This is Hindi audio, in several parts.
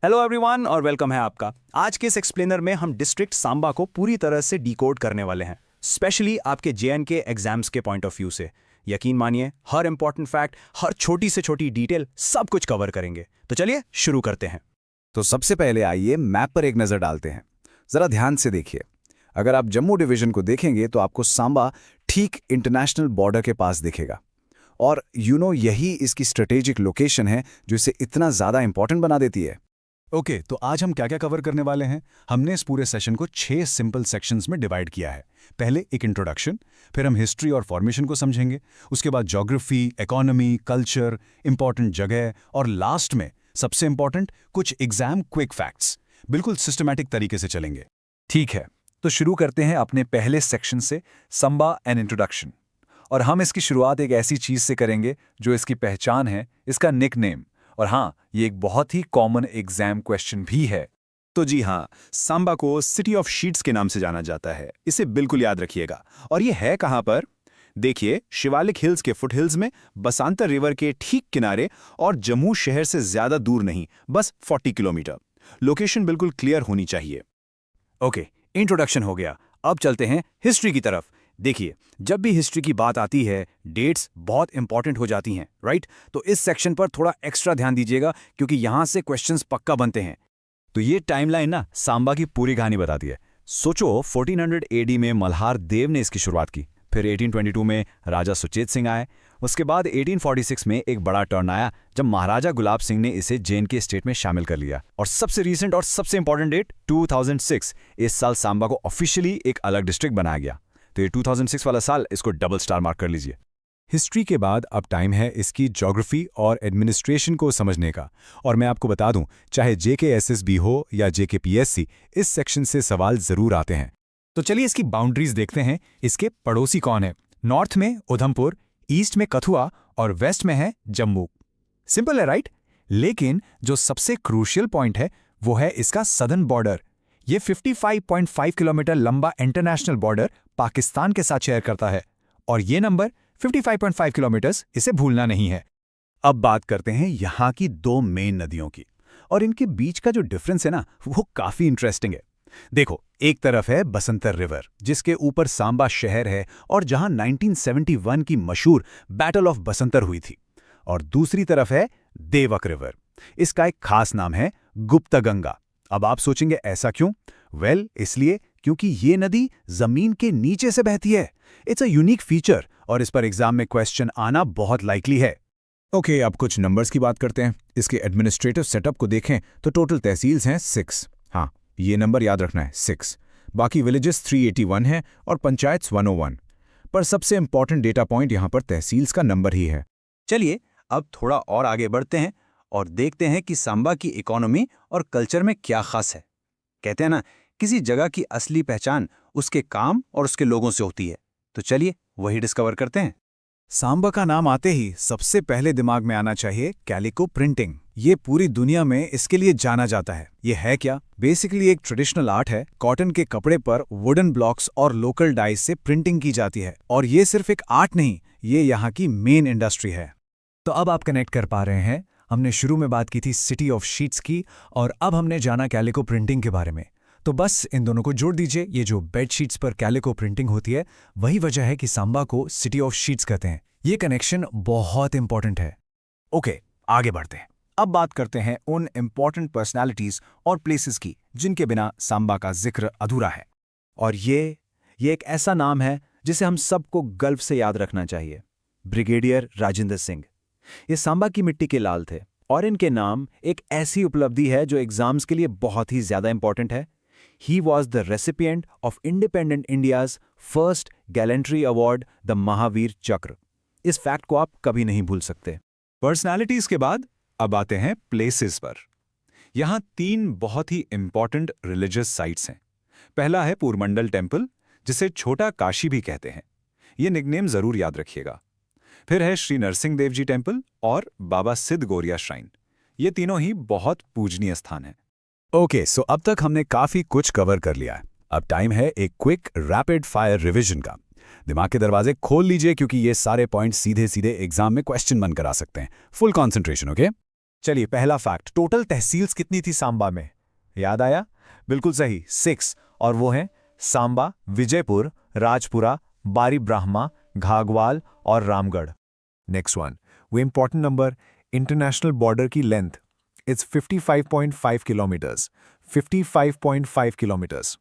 हेलो एवरीवन और वेलकम है आपका। आज के इस एक्सप्लेनर में हम डिस्ट्रिक्ट सांबा को पूरी तरह से डिकोड करने वाले हैं, स्पेशली आपके जेएनके एग्जाम्स के पॉइंट ऑफ व्यू से। यकीन मानिए, हर इंपॉर्टेंट फैक्ट, हर छोटी से छोटी डिटेल सब कुछ कवर करेंगे। तो चलिए शुरू करते हैं। तो सबसे पहले आइए मैप पर एक नज़र डालते हैं। ज़रा ध्यान से देखिए। अगर आप जम्मू डिवीजन को देखेंगे तो आपको सांबा ठीक इंटरनेशनल बॉर्डर के पास दिखेगा। और यही इसकी स्ट्रेटेजिक लोकेशन है जो इसे इतना ज़्यादा इंपॉर्टेंट बना देती है। ओके, तो आज हम क्या क्या कवर करने वाले हैं। हमने इस पूरे सेशन को 6 सिंपल सेक्शंस में डिवाइड किया है। पहले एक इंट्रोडक्शन, फिर हम हिस्ट्री और फॉर्मेशन को समझेंगे, उसके बाद ज्योग्राफी, इकोनॉमी, कल्चर, इंपॉर्टेंट जगह, और लास्ट में सबसे इंपॉर्टेंट कुछ एग्जाम क्विक फैक्ट्स। बिल्कुल सिस्टमैटिक तरीके से चलेंगे। ठीक है, तो शुरू करते हैं अपने पहले सेक्शन से, सांबा एंड इंट्रोडक्शन। और हम इसकी शुरुआत एक ऐसी चीज से करेंगे जो इसकी पहचान है, इसका निकनेम। और हाँ, ये एक बहुत ही कॉमन एग्जाम क्वेश्चन भी है। तो जी हाँ, सांबा को सिटी ऑफ शीट्स के नाम से जाना जाता है। इसे बिल्कुल याद रखिएगा। और ये है कहाँ पर? देखिए, शिवालिक हिल्स के फुट हिल्स में, बसंतर रिवर के ठीक किनारे, और जम्मू शहर से ज्यादा दूर नहीं, बस 40 किलोमीटर। लोकेशन बिल्कुल क्लियर होनी चाहिए। ओके, इंट्रोडक्शन हो गया। अब चलते हैं हिस्ट्री की तरफ। देखिए, जब भी हिस्ट्री की बात आती है, डेट्स बहुत इंपॉर्टेंट हो जाती हैं, राइट? तो इस सेक्शन पर थोड़ा एक्स्ट्रा ध्यान दीजिएगा, क्योंकि यहां से क्वेश्चंस पक्का बनते हैं। तो ये टाइमलाइन ना सांबा की पूरी कहानी बताती है। सोचो, 1400 एडी में मल्हार देव ने इसकी शुरुआत की। फिर 1822 में राजा सुचेत सिंह आए। उसके बाद 1846 में एक बड़ा टर्न आया जब महाराजा गुलाब सिंह ने इसे जेएनके स्टेट में शामिल कर लिया। और सबसे रीसेंट और सबसे इंपॉर्टेंट डेट 2006। इस साल सांबा को ऑफिशियली एक अलग डिस्ट्रिक्ट बनाया गया। तो ये 2006 वाला साल, इसको डबल स्टार मार्क कर लीजिए। हिस्ट्री के बाद अब टाइम है इसकी ज्योग्राफी और एडमिनिस्ट्रेशन को समझने का। और मैं आपको बता दूं, चाहे जेकेएसएसबी हो या जेकेपीएससी, इस सेक्शन से सवाल जरूर आते हैं। तो चलिए इसकी बाउंड्रीज देखते हैं। इसके पड़ोसी कौन है? नॉर्थ में उधमपुर, ईस्ट में कथुआ और वेस्ट में है जम्मू। सिंपल है, राइट? लेकिन जो सबसे क्रूशियल पॉइंट है वो है इसका सदर्न बॉर्डर। ये 55.5 किलोमीटर लंबा इंटरनेशनल बॉर्डर पाकिस्तान के साथ शेयर करता है। और ये नंबर 55.5 किलोमीटर्स, इसे भूलना नहीं है। अब बात करते हैं यहाँ की दो मेन नदियों की। और इनके बीच का जो डिफरेंस है ना, वो काफी इंटरेस्टिंग है। देखो, एक तरफ है बसंतर रिवर, जिसके ऊपर सांबा शहर है और जहां 1971 की मशहूर बैटल ऑफ बसंतर हुई थी। और दूसरी तरफ है देवक रिवर। इसका एक खास नाम है गुप्तगंगा। अब आप सोचेंगे ऐसा क्यों? इसलिए क्योंकि ये नदी जमीन के नीचे से बहती है। इट्स अ यूनिक फीचर और इस पर एग्जाम में क्वेश्चन आना बहुत लाइकली है। ओके, अब कुछ नंबर्स की बात करते हैं। इसके एडमिनिस्ट्रेटिव सेटअप को देखें तो टोटल तहसील्स हैं 6। हाँ, ये नंबर याद रखना है, 6। बाकी विलेजेस 381 हैं और पंचायत 101। पर सबसे इंपॉर्टेंट डेटा पॉइंट यहाँ पर तहसील्स का नंबर ही है। चलिए अब थोड़ा और आगे बढ़ते हैं और देखते हैं कि सांबा की इकोनॉमी और कल्चर में क्या खास है। कहते हैं ना, किसी जगह की असली पहचान उसके काम और उसके लोगों से होती है। तो चलिए वही डिस्कवर करते हैं। सांबा का नाम आते ही सबसे पहले दिमाग में आना चाहिए कैलिको प्रिंटिंग। ये पूरी दुनिया में इसके लिए जाना जाता है। ये है क्या? बेसिकली एक ट्रेडिशनल आर्ट है। कॉटन के कपड़े पर वुडन ब्लॉक्स और लोकल डाइज से प्रिंटिंग की जाती है। और ये सिर्फ एक आर्ट नहीं, ये यहाँ की मेन इंडस्ट्री है। तो अब आप कनेक्ट कर पा रहे हैं। हमने शुरू में बात की थी सिटी ऑफ शीट्स की, और अब हमने जाना कैलिको प्रिंटिंग के बारे में। तो बस इन दोनों को जोड़ दीजिए। ये जो बेड शीट्स पर कैलिको प्रिंटिंग होती है, वही वजह है कि सांबा को सिटी ऑफ शीट्स कहते हैं। ये कनेक्शन बहुत इंपॉर्टेंट है। ओके, आगे बढ़ते हैं। अब बात करते हैं उन इंपॉर्टेंट पर्सनालिटीज और प्लेसेस की जिनके बिना सांबा का जिक्र अधूरा है। और ये एक ऐसा नाम है जिसे हम सबको गर्व से याद रखना चाहिए। ब्रिगेडियर राजेंद्र सिंह। ये सांबा की मिट्टी के लाल थे और इनके नाम एक ऐसी उपलब्धि है जो एग्जाम्स के लिए बहुत ही ज्यादा इंपॉर्टेंट है। He was the recipient of independent India's first gallantry award, the Mahavir चक्र। इस फैक्ट को आप कभी नहीं भूल सकते। पर्सनालिटीज के बाद अब आते हैं प्लेसेस पर। यहां 3 बहुत ही इंपॉर्टेंट रिलीजियस साइट्स हैं। पहला है पूरमंडल टेम्पल, जिसे छोटा काशी भी कहते हैं। ये निकनेम जरूर याद रखिएगा। फिर है श्री नरसिंह देव जी टेम्पल और बाबा सिद्ध गोरिया श्राइन। ये तीनों ही बहुत पूजनीय स्थान हैं। ओके, सो अब तक हमने काफी कुछ कवर कर लिया है। अब टाइम है एक क्विक रैपिड फायर रिवीजन का। दिमाग के दरवाजे खोल लीजिए, क्योंकि ये सारे पॉइंट्स सीधे सीधे एग्जाम में क्वेश्चन बनकर आ सकते हैं। Full concentration, okay? चलिए, पहला फैक्ट, टोटल तहसील्स कितनी थी सांबा में? याद आया? बिल्कुल सही, 6। और वो हैं सांबा, विजयपुर, राजपुरा, बारी ब्राह्मा, घाघवाल और रामगढ़। नेक्स्ट वन, वो इंपॉर्टेंट नंबर, इंटरनेशनल बॉर्डर की लेंथ, इट्स 55.5 किलोमीटर्स। 55.5 किलोमीटर्स।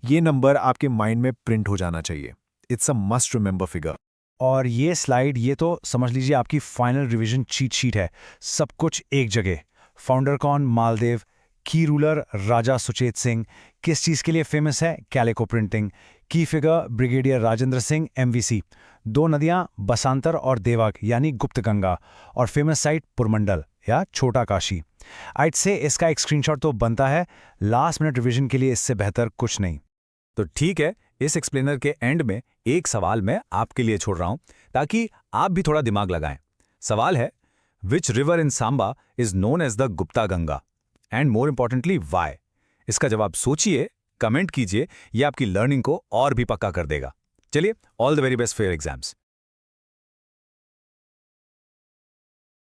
ये नंबर आपके माइंड में प्रिंट हो जाना चाहिए। It's a must remember figure. और ये स्लाइड, ये तो समझ लीजिए आपकी फाइनल रिवीजन चीट शीट है। सब कुछ एक जगह। फाउंडर कौन? मालदेव। की रूलर राजा सुचेत सिंह। किस चीज़ के लिए फेमस है? Calico printing. Key figure brigadier Rajendra Singh, MVC। 2 नदियां बसांतर और देवक यानी गुप्त गंगा। और फेमस साइट पुरमंडल या छोटा काशी। आइट से इसका एक स्क्रीनशॉट तो बनता है। लास्ट मिनट रिवीजन के लिए इससे बेहतर कुछ नहीं। तो ठीक है, इस एक्सप्लेनर के एंड में एक सवाल मैं आपके लिए छोड़ रहा हूं ताकि आप भी थोड़ा दिमाग लगाएं। सवाल है, which river in Samba is known as the Gupta Ganga and more importantly why? इसका जवाब सोचिए, कमेंट कीजिए, यह आपकी लर्निंग को और भी पक्का कर देगा। चलिए, all the very best for your exams.